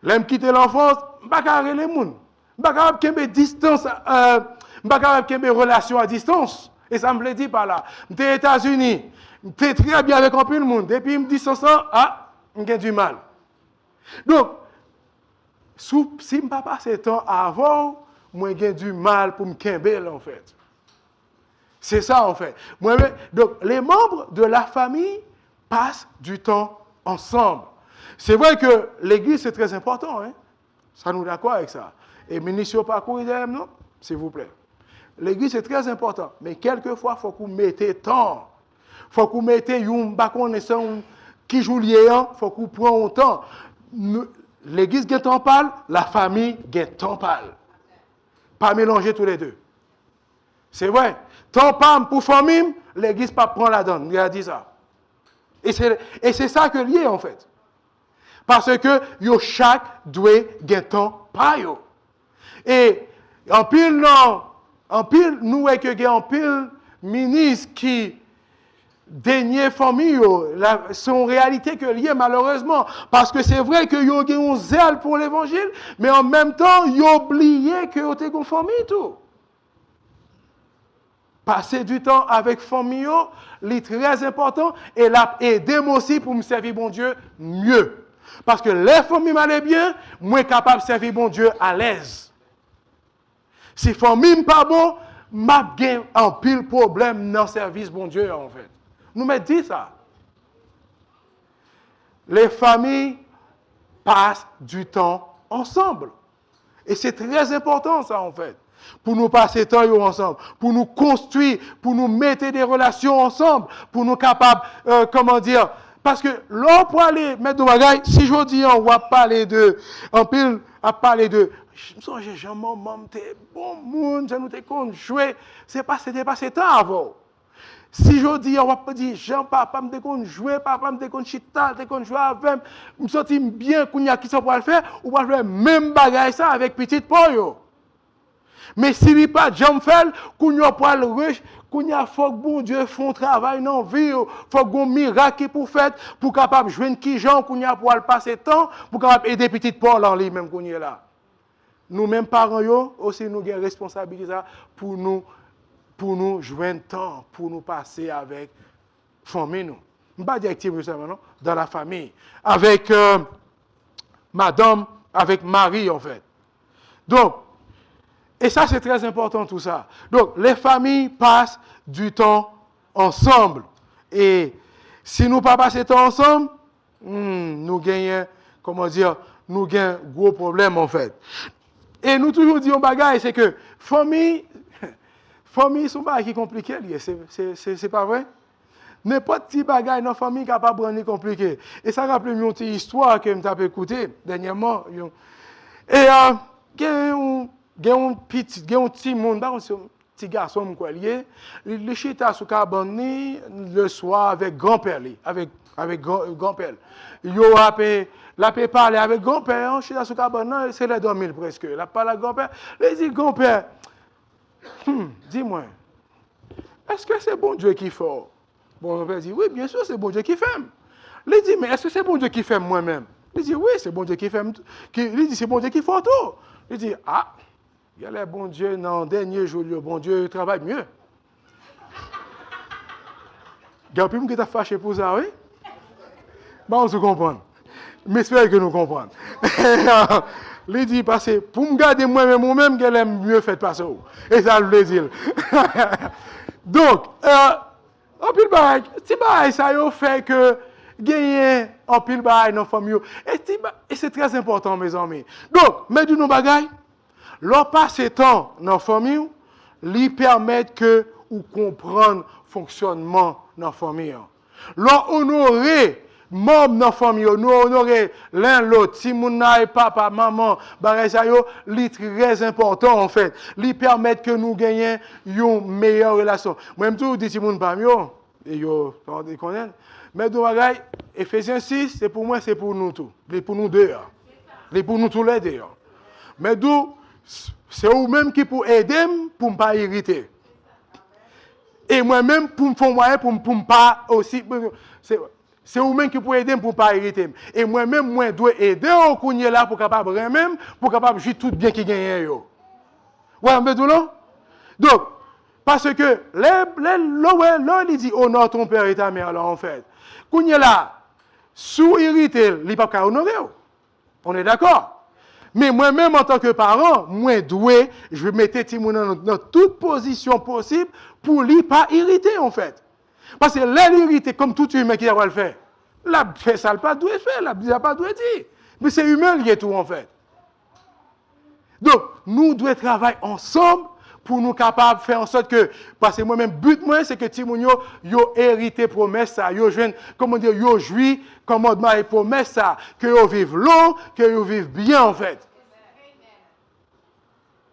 je quitte l'enfance, je ne suis pas les gens. Je ne suis pas capable de distance. Je ne suis pas capable de faire des relations à distance. Et ça me le dit par là. Je suis aux États-Unis. Je suis très bien avec un peu de monde. Depuis, je me dis sans ça, j'ai du mal. Donc, si je ne passe pas ce temps avant, moi, j'ai du mal pour me quimber, en fait. C'est ça, en fait. Donc, les membres de la famille passent du temps ensemble. C'est vrai que l'église, c'est très important. Hein? Ça nous d'accord avec ça. Et ministre parcours, non? S'il vous plaît. L'église, c'est très important. Mais quelquefois, il faut que vous mettez temps. Il faut que vous mettez un qui joue lié, il faut que vous preniez temps. L'église gagne temps parle, la famille gagne temps parle. Pas mélanger tous les deux. C'est vrai. Temps parle pour famille, l'église pas prend la donne. Il a dit ça. Et c'est ça que lié en fait. Parce que chaque doit gagner temps par yo. Et en pile non, en pile nous est que en pile ministre qui dernier famille son réalité que lié malheureusement parce que c'est vrai que yo ont un zèle pour l'évangile mais en même temps yo oublié que yo t'es une famille tout. Passer du temps avec famille c'est très important et aider moi aussi pour me servir bon Dieu mieux. Parce que les familles m'allaient bien, moi suis capable de servir bon Dieu à l'aise. Si famille pas bon, m'a gain en pile problème dans le service bon Dieu en fait. Nous me dit ça. Les familles passent du temps ensemble. Et c'est très important ça en fait. Pour nous passer temps ensemble, pour nous construire, pour nous mettre des relations ensemble, pour nous capables, parce que l'on peut aller mettre de bagaille, si je dis on va parler de, en pile, à parler de, je me sens, j'ai maman, t'es bon monde, je nous t'ai joué, c'était pas ce temps avant. Si je dis, on va pas dire, Jean, papa, me déconne jouer, papa, me déconne chita, déconne jouer avec, me sentis bien qu'on y a qui ça pour le faire, ou pas faire même bagaille ça avec petite poyo. Mais si il pas Jean fait, qu'on y a pour le rush, qu'on y a faut que bon Dieu font travail dans vie, faut qu'on miracle pour faire, pour capable jouer qui Jean, qu'on y a pour le passer temps, pour capable aider petite Paul en lui même qu'on y est là. Nous mêmes parents yo aussi nous avons responsabilité pour nous joindre temps, pour nous passer avec famille nous. Je ne pas directement non, dans la famille, avec madame, avec Marie en fait. Donc, et ça c'est très important tout ça. Donc, les familles passent du temps ensemble. Et si nous ne pas passer temps ensemble, nous gagnons, comment dire, nous gagnons gros problème en fait. Et nous toujours disons bagaille, c'est que famille, sont pas qui compliqué, c'est pas vrai? N'importe qui bagaille dans la famille capable de rendre compliqué. Et ça rappelle une petite histoire que je écouté dernièrement. Et il y a un petit monde, un petit garçon quoi lié, il chita sous cabane le soir avec grand-père avec grand-père. Yo la peut parler avec grand-père, on chita sous cabane, c'est le dormir presque. La parle à grand-père, il dit grand-père, dis-moi, est-ce que c'est bon Dieu qui fait? Bon, grand-père dit oui, bien sûr, c'est bon Dieu qui fait. Il dit mais est-ce que c'est bon Dieu qui fait moi-même? Il dit oui, c'est bon Dieu qui fait. Il dit c'est bon Dieu qui fait tout. Il dit ah, il y a les bon Dieu dans le dernier jour, le bon Dieu travaille mieux. Il y a plus qui t'a fâché pour ça, oui? Bon, on se comprend. Mais j'espère que nous comprenons. Il dit parce que pour me garder moi-même, qu'elle aime mieux faire passer. Et ça, je le dis. Donc, en pile bagaille, si bagaille ça yo fait que gagner en pile bagaille dans famille et c'est très important mes amis. Donc, mais du nos bagaille, leur passer temps dans famille, lui permettre que ou comprendre fonctionnement dans famille. Leur honorer membres dans famille, nous honorer l'un l'autre, si moun et papa, maman, bagaille ça yo, li très important en fait. Li permettre que nous gagnions une meilleure relation. Moi-même tout dit si moun pas yo, et yo, on connaît. Mais do bagaille, Ephésiens 6, c'est pour moi, c'est pour nous tous. C'est pour nous deux. C'est pour nous tous les deux. Mais d'où c'est vous-même qui pour aider pour ne pas irriter. Et moi-même pour me faire moyen pour ne pas aussi c'est vous-même qui pour aider pour ne pas irriter. Et moi-même moi dois aider au kounye là pour capable même pour capable jouer tout bien qui gagne yo. Ouais, on veut tout là. Donc parce que l'on dit honore ton père et ta mère là en fait. Kounye là sous irriter, il pas qu'à honorer. On est d'accord? Mais moi-même, en tant que parent, moi, doué, je vais mettre Timoun dans toute position possible pour lui pas irriter, en fait. Parce que l'irriter, comme tout humain qui va le faire, la fait ça, pas doué faire, la n'a pas doué dire. Mais c'est humain qui est tout, en fait. Donc, nous devons travailler ensemble pour nous capables de faire en sorte que, parce que moi-même, but moi, c'est que Timoun yo hérité promesse ça, yo joine, comment dire, yo joui commandement et promesse ça, que yo vive long, que yo vive bien en fait.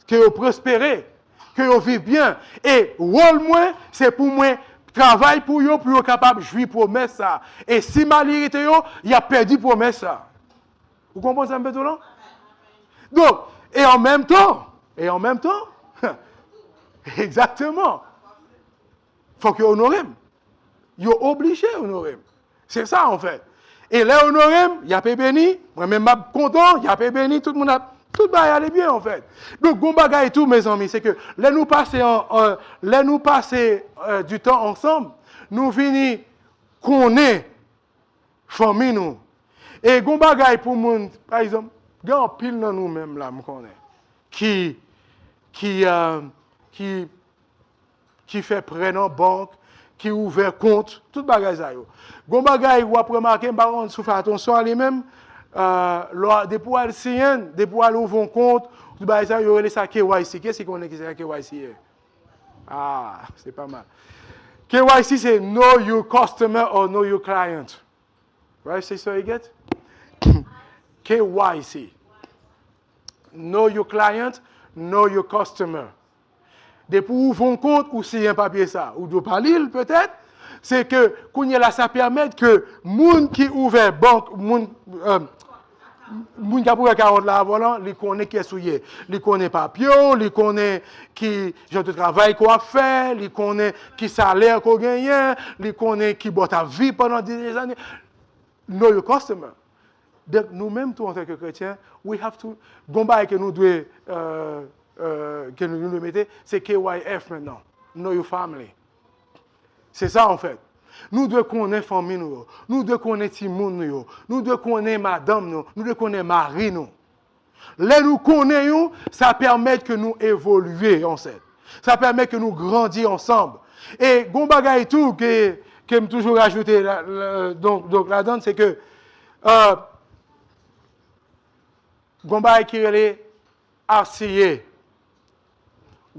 Que yo prospérer, que yo vive bien. Et rôle moi, c'est pour moi travail pour yo capable de jouir promesse ça. Et si mal irrité yo, il a perdu promesse ça. Vous comprenez un peu tout là? Donc, et en même temps, exactement. Il faut qu'ils honorent. Ils sont obligés d'honorer. C'est ça en fait. Et les honorer, il y a pas béni. Moi-même, je suis content, il y a pas béni. Tout le monde a. Tout va aller bien en fait. Donc, Gombaga et tout, mes amis, c'est que là nous passer du temps ensemble, nous venons connaître famille nous. Et Gombaga pour nous, par exemple, il y a un pile dans nous-mêmes là, je connais, qui fait prêt dans la banque, qui ouvre compte, tout bagage ça yo. Gon bagay ou après remarquer baron sou faire attention à lui-même depuis al signer, depuis al ouvre compte, tout bagage ça yo les ça KYC. Qu'est-ce qu'on est qui c'est KYC? Ah, c'est pas mal. KYC c'est know your customer or know your client. Right? C'est ça you get? KYC. Know your client, know your customer. Des pour ouvrir un compte ou si un papier ça, ou de pas lire peut-être, c'est que là, ça permet que moun qui ouvert banque, moun qui a pris 40 là avant, il connaît qui est souillé, il connaît papier, il connaît qui genre de travail qu'on a fait, il connaît qui salaire qu'on gagne, il connaît qui boit ta vie pendant des années. Know your customer. Donc nous-mêmes, en tant que chrétiens, we have to, gomba que nous devons que nous mettons, c'est KYF maintenant. Know your family. C'est ça en fait. Nous devons connaître famille nous devons connaître Timon nous devons connaître madame nous devons connaître mari nous. Là nous connaissons, ça permet que nous évoluions ensemble. Ça permet que nous grandissions ensemble. Et gon bagay tout que me toujours rajouter donc là-dedans c'est que gon bagay qui est RCA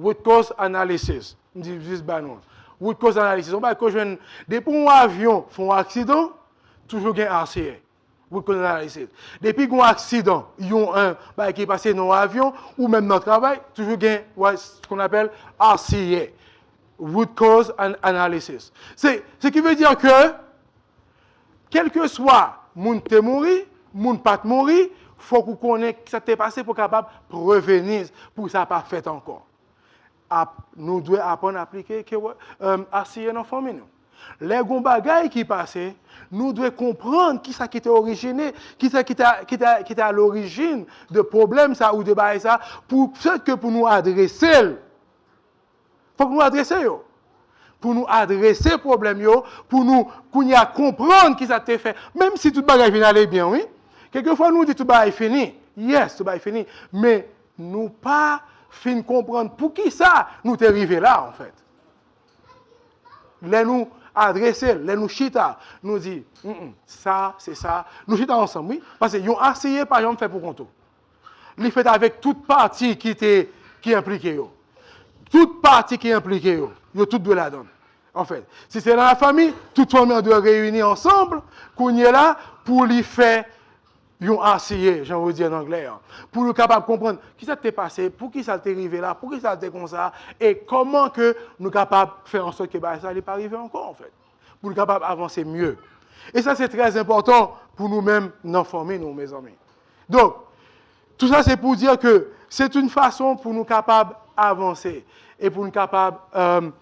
root cause analysis. Me dit juste banon. Root cause analysis. On va que depuis un avion font un accident, toujours gain RCA. Root cause analysis. Depuis un accident, ils ont un qui est passé dans l'avion ou même dans le travail, toujours gain ce qu'on appelle RCA. Root cause analysis. C'est ce qui veut dire que quel que soit moun te mouri, moun pas mouri, faut qu'on connaisse ce qui s'est passé pour capable prévenir pour ça pas fait encore. Nous devons apprendre à appliquer RCA dans la famille. Les gon bagay qui passent, nous devons comprendre qui ça qui était originé, qui était à l'origine de problème ça ou de bail ça pour que pour nous adresser. Faut que nous adresser yo. Pour nous adresser problème yo, pour nous comprendre qui ça t'est fait. Même si tout bagay vient aller bien, oui. Quelquefois nous dit tout bagay fini. Yes, tout bagay fini, mais nous pas fin comprendre pour qui ça nous t'est arrivé là en fait. Les nous adresser, les nous chita, nous dit ça c'est ça, nous chita ensemble oui parce que yon RCA par exemple fait pour compte. Il fait avec toute partie qui impliquée yo. Toute partie qui impliquée yo tout de la donne. En fait, si c'est dans la famille, toute famille doit réunir ensemble qu'on y est là pour lui faire yon RCA, j'en veux dire en anglais, pour nous capable de comprendre qui ça t'est passé, pour qui ça t'est arrivé là, pour qui ça t'est comme ça, et comment que nous capables de faire en sorte que ça n'est pas arrivé encore en fait, pour nous capables d'avancer mieux. Et ça c'est très important pour nous-mêmes, nos familles, nous mes amis. Donc, tout ça c'est pour dire que c'est une façon pour nous capables d'avancer et pour nous capables de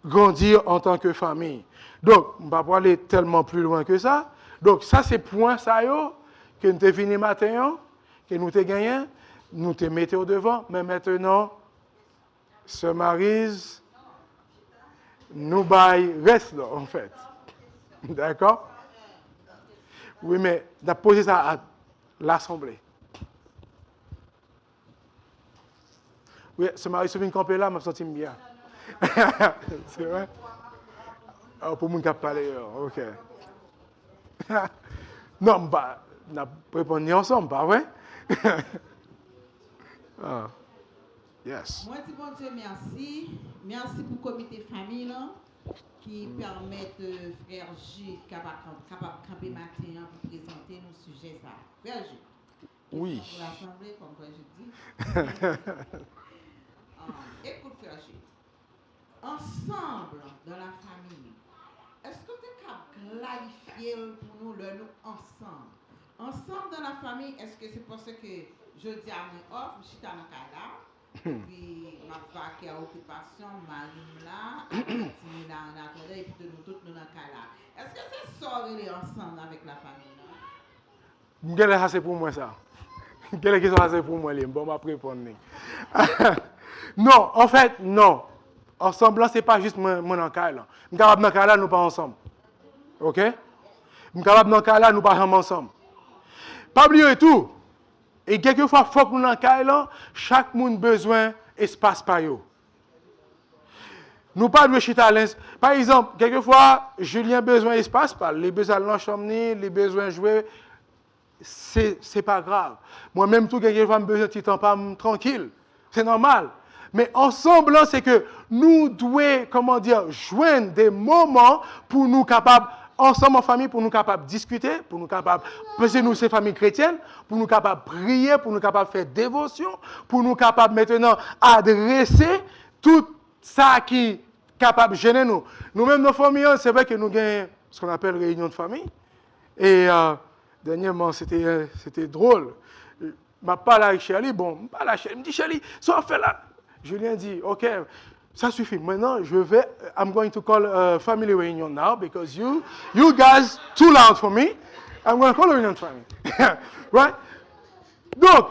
grandir en tant que famille. Donc, on ne va pas aller tellement plus loin que ça. Donc, ça c'est point ça yo. Que nous t'ai fini matin, que nous t'ai gagné, nous t'ai mis au devant, mais maintenant, se marise, nous bail reste là, en fait. D'accord? Oui, mais on a posé ça à l'Assemblée. Oui, se marise, se vient camper là, je me sens bien. C'est vrai? Oh, pour mon cap parler, ok. Non, bah. On a répondu ensemble, pas vrai? Yes. Moi, dis bon Dieu, merci. Merci pour le comité famille là, qui permet frère J capable camper matin pour présenter nos sujets ça. Frère J. Oui. Pour l'assemblée, comme frère J dit. Écoute, frère J. Ensemble dans la famille, est-ce que tu es capable de clarifier pour nous le nous ensemble? Ensemble dans la famille, est-ce que c'est parce que je dis à mon off, je suis dans le cas là, puis ma vague à occupation, Marie là, Tini là en attendant, et puis nous tous nous dans le cas là. Est-ce que c'est ça est ensemble avec la famille là? Quelle est c'est pour moi ça? Quelle question c'est pour moi? Bon, je vais répondre. Non, en fait, non. Ensemble, ce n'est pas juste mon dans le cas là. Je suis capable dans le cas là, nous pas ensemble. Ok? Je suis capable dans le cas là, nous pas ensemble. Pas oublier tout. Et quelquefois, il faut que nous dans le cas là, chaque monde a besoin d'espace par eux. Nous pas de chita par exemple, quelquefois, Julien a besoin d'espace, les besoins de la chambre, les besoins de jouer, c'est pas grave. Moi-même, tout quelquefois, j'ai besoin de petit temps tranquille. C'est normal. Mais ensemble, c'est que nous devons, comment dire, joindre des moments pour nous capables, ensemble en famille, pour nous capables de discuter, pour nous capables, parce que nous, c'est famille chrétienne, pour nous capables de prier, pour nous capables de faire dévotion, pour nous capables maintenant adresser tout ça qui est capable de gêner nous. Nous-mêmes, nos familles, c'est vrai que nous avons ce qu'on appelle réunion de famille. Et dernièrement, c'était drôle. Je parle avec Shirley, bon, je parle à Shirley, je me dis, Shirley, ça on fait là. Julien dit, OK, ça suffit. Maintenant, I'm going to call a family reunion now because you guys too loud for me. I'm going to call a reunion family. Right? Donc,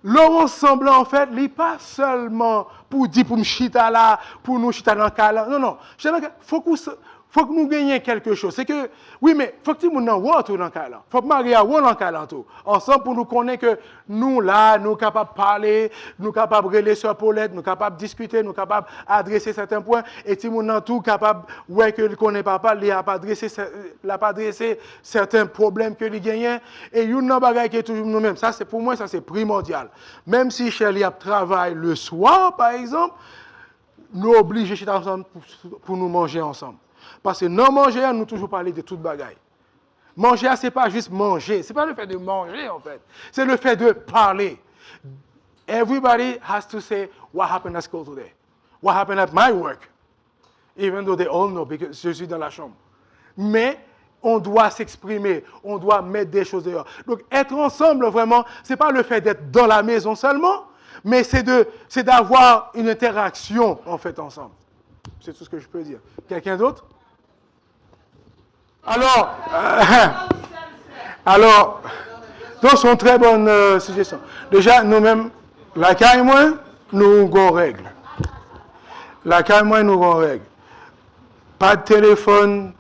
leur ensemble, en fait, n'est pas seulement pour dire pour me chita là, pour nous chita dans le cas là. Non. Faut que nous gagnions quelque chose. C'est que, oui, mais faut que nous nous voyons dans le cas là. Faut que Marie a dans le cas là tout. Ensemble pour nous connaître que nous là, nous capables de parler, nous capables de relayer sur Paulette, nous capables de discuter, nous capables d'adresser certains points. Et si nous sommes tout capables, ouais, que ne connaît pas, il n'a pas adressé certains problèmes que nous gagnons. Et il y a une bagaille qui est toujours nous-mêmes. Ça, c'est pour moi, ça c'est primordial. Même si Shirley a travaillé le soir, par exemple, nous obligés d'être ensemble pour nous manger ensemble. Parce que non manger, nous toujours parler de toute bagaille. Manger, ce n'est pas juste manger. Ce n'est pas le fait de manger, en fait. C'est le fait de parler. Everybody has to say what happened at school today. What happened at my work. Even though they all know, because je suis dans la chambre. Mais on doit s'exprimer. On doit mettre des choses dehors. Donc, être ensemble, vraiment, ce n'est pas le fait d'être dans la maison seulement, mais c'est d'avoir une interaction, en fait, ensemble. C'est tout ce que je peux dire. Quelqu'un d'autre? Alors, donc, c'est une très bonne suggestion. Déjà, nous-mêmes, la caille, moi, nous avons règle. La caille, moi, nous avons règle. Pas de téléphone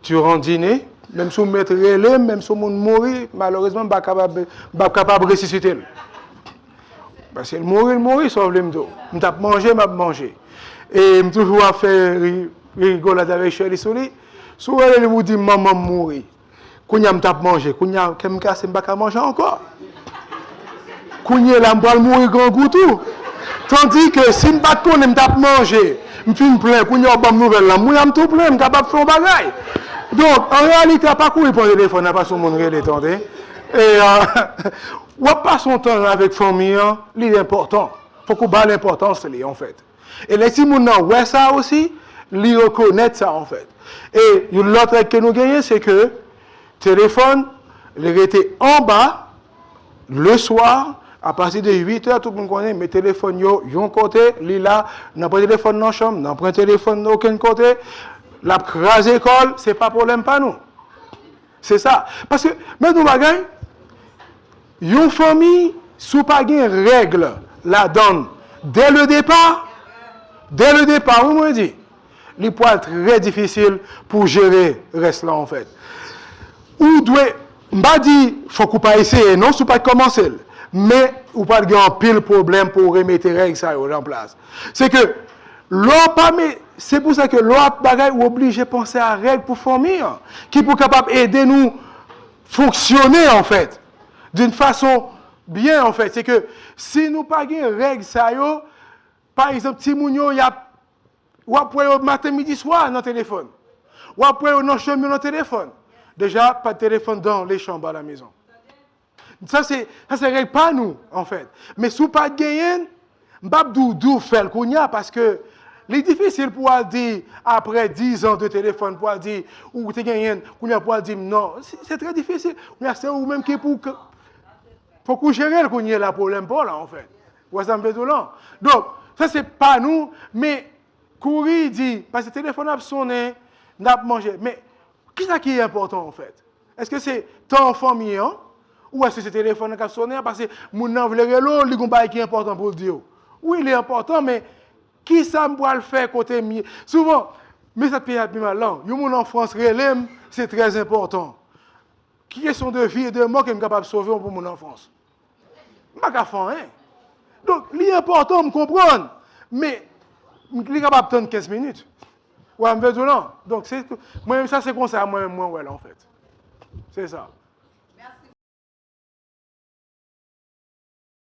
durant le dîner, même si on met relais, même si on mourit, malheureusement, on n'est pas capable de ressusciter. Parce que le mourir, sauf le m'do. Je tape manger, je manger. Et je toujours à faire rigolade avec Shirley Souli. Souvent, elle vous dit, maman mourir. Quand je tape manger, quand je me casse, je ne peux pas manger encore. Quand je vais mourir grand goût tout. Tandis que si je ne tape manger, je suis plein, quand je vais une nouvelle, je suis tout plein, je suis capable de faire un bagage. Donc, en réalité, je ne pas courir pour le téléphone, je ne pas sur mon téléphone. Et on passe son temps avec la famille, c'est important. Il faut qu'on ait l'importance, en fait. Et les petits gens ouais ça aussi, ils reconnaissent ça, en fait. Et l'autre que nous gagnons, c'est que le téléphone, il était en bas, le soir, à partir de 8h, tout le monde connaît, mes téléphones, ils ont côté, ils là, n'a pas de téléphone dans la chambre, n'a pas de téléphone d'aucun côté. La crase école, ce n'est pas problème pour nous. C'est ça. Parce que, mais nous, bagaille, une famille, sous pas de règle, la donne dès le départ, on me dit, il peut être très difficile pour gérer le reste là, en fait. Ou doit, m'a dit, faut qu'on pas essayer, non, c'est pas commencer, mais ou pas de un pile problème pour remettre les règles ça en place. C'est que c'est pour ça que l'autre bagaille est obligé de penser à règles pour famille, qui pour capable aider nous fonctionner en fait, d'une façon bien en fait. C'est que si nous pas de règles ça par exemple, si nous y a ou après matin midi soir dans le téléphone, ou après dans chambre dans le téléphone. Déjà pas de téléphone dans les chambres à la maison. Ça c'est règle pas nous en fait. Mais si pas gagner, m'abdou faire le kounya parce que c'est difficile pour dire après 10 ans de téléphone pour dire ou tu gagnes pour dire non, c'est très difficile. C'est ou même qui pour faut qu'on gère le kounya là problème pas là en fait. Ou ça me fait tout là. Donc ça c'est pas nous mais courir dit parce que le téléphone a sonné, n'a pas mangé mais qui est important en fait? Est-ce que c'est ton famille hein? Ou est-ce que c'est le téléphone qui a sonné parce que mon nom veut l'eau, il y a qui est important pour le dire. Oui, il est important, mais qui ça me le faire côté mieux? Souvent, mais ça paye plus mal là. Il y a en France, c'est très important. Qui est son de vie et de mort qui est capable de sauver pour mon enfance? Je ne sais pas hein. Donc, il est important de comprendre, mais il est capable d'attendre 15 minutes. Ouais, je veux dire non. Donc, moi, ça c'est comme ça, moi, ouais, là, en fait. C'est ça.